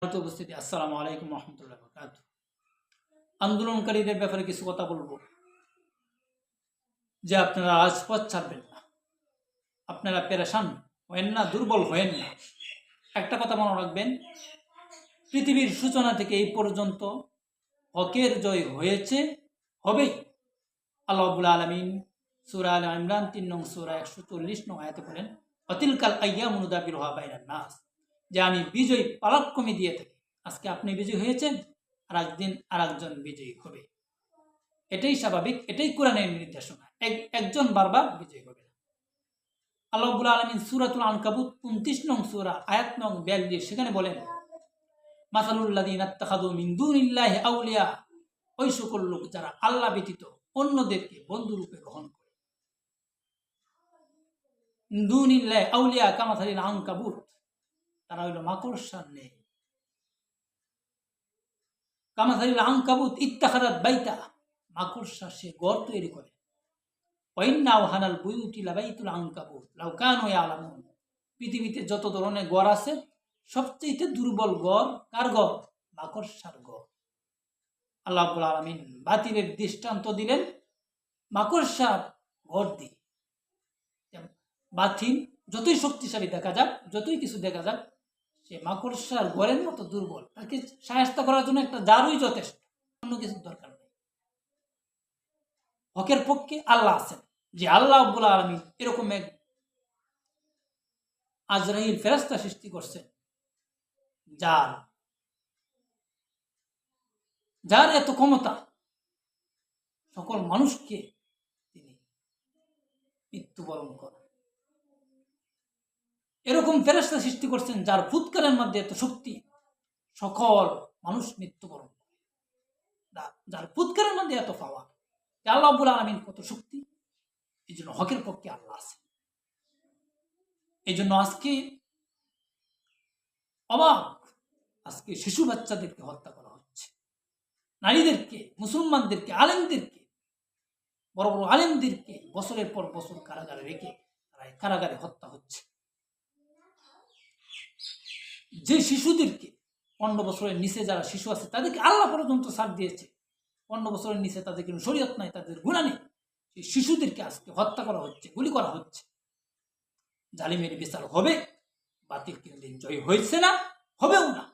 উপস্থিতি আসসালামু আলাইকুম রহমতুল্লাহ বরকাতুহু। আন্দোলনকারীদের ব্যাপারে কিছু কথা বলবো যে আপনারা রাজপথ ছাড়বেন না, আপনারা পেরেশান হয়েন না, দুর্বল হয়েন না। একটা কথা মনে রাখবেন, পৃথিবীর সূচনা থেকে এই পর্যন্ত হকের জয় হয়েছে, হবেই। আল্লাহ রাব্বুল আলামিন সূরা আলে ইমরান ৩ নং সূরা ১৪০ নং আয়াতে বলেন, অতিলকাল আইয়ামু নুদাবিলুহা বাইনান নাস, যে আমি বিজয় পালাক্রমে দিয়ে থাকি। আজকে আপনি বিজয়ী হয়েছেন, আর একদিন আর একজন বিজয়ী হবে। এটাই স্বাভাবিক, এটাই কোরআনের নির্দেশনা। একজন বারবার বিজয়ী হবে না। আল্লাহ রাব্বুল আলামিন সূরাতুল আনকাবুত ২৯ নং সূরা আয়াত নং ৪২ সেখানে বলেন, মাসালুল্লাযীনা ইত্তাখাযু মিন দুনিল্লাহি আউলিয়া, ওই সকল লোক যারা আল্লাহ ব্যতীত অন্যদেরকে বন্ধুরূপে গ্রহণ করে। দুনিল্লাহি আউলিয়া কামাসালিল আনকাবুত, তারা হইল মাকড়সার ন্যায়। কামাসালিল আনকাবুত ইত্তাখাযাত বাইতা, মাকড়সা সে ঘর তৈরি করে। ওয়াইন্না ওয়াহানাল বুয়ুতি লাবাইতুল আনকাবুত লাউ কানু ইয়ালামুন, পৃথিবীতে যত ধরনের ঘর আছে সবচেয়ে দুর্বল ঘর কার ঘর? মাকড়সার ঘর। আল্লাহ রাব্বুল আলামিন বাতিলের দৃষ্টান্ত দিলেন মাকড়সার ঘর দিয়ে। বাতিল যতই শক্তিশালী দেখা যাক, যতই কিছু দেখা যাক, সে মাকড়সার ঘরের মতো দুর্বল। তাকে সাহায্য করার জন্য একটা জারুই যথেষ্ট, অন্য কিছুর দরকার নেই। হকের পক্ষে আল্লাহ আছেন, যে আল্লাহ রাব্বুল আলামিন এরকম এক আজরাইল ফেরেশতা সৃষ্টি করছেন, যার এত ক্ষমতা, সকল মানুষকে তিনি মৃত্যুবরণ করেন। এরকম ফেরেশতা সৃষ্টি করছেন যার ফুৎকারের মধ্যে এত শক্তি, সকল মানুষ মৃত্যুবরণ করে। যার ফুৎকারের মধ্যে এত পাওয়া, আল্লাহ রাব্বুল আলামিন কত শক্তি। এই জন্য হকের পক্ষে আল্লাহ আছে। এই জন্য আজকে অবাক, আজকে শিশু বাচ্চাদেরকে হত্যা করা হচ্ছে, নারীদেরকে, মুসলমানদেরকে, আলেমদেরকে, বড় বড় আলেমদেরকে বছরের পর বছর কারাগারে রেখে তারা কারাগারে হত্যা হচ্ছে। যে শিশুদেরকে ১৫ বছরের নিচে যারা শিশু আছে তাদেরকে আল্লাহ পর্যন্ত ছাড় দিয়েছে, ১৫ বছরের নিচে তাদের কোনো শরীয়ত নাই, তাদের গুনাহ নেই, সেই শিশুদেরকে আজকে হত্যা করা হচ্ছে, গুলি করা হচ্ছে। জালিমের বিচার হবে, বাতিল কোনদিন জয় হয়েছে না, হবেও না।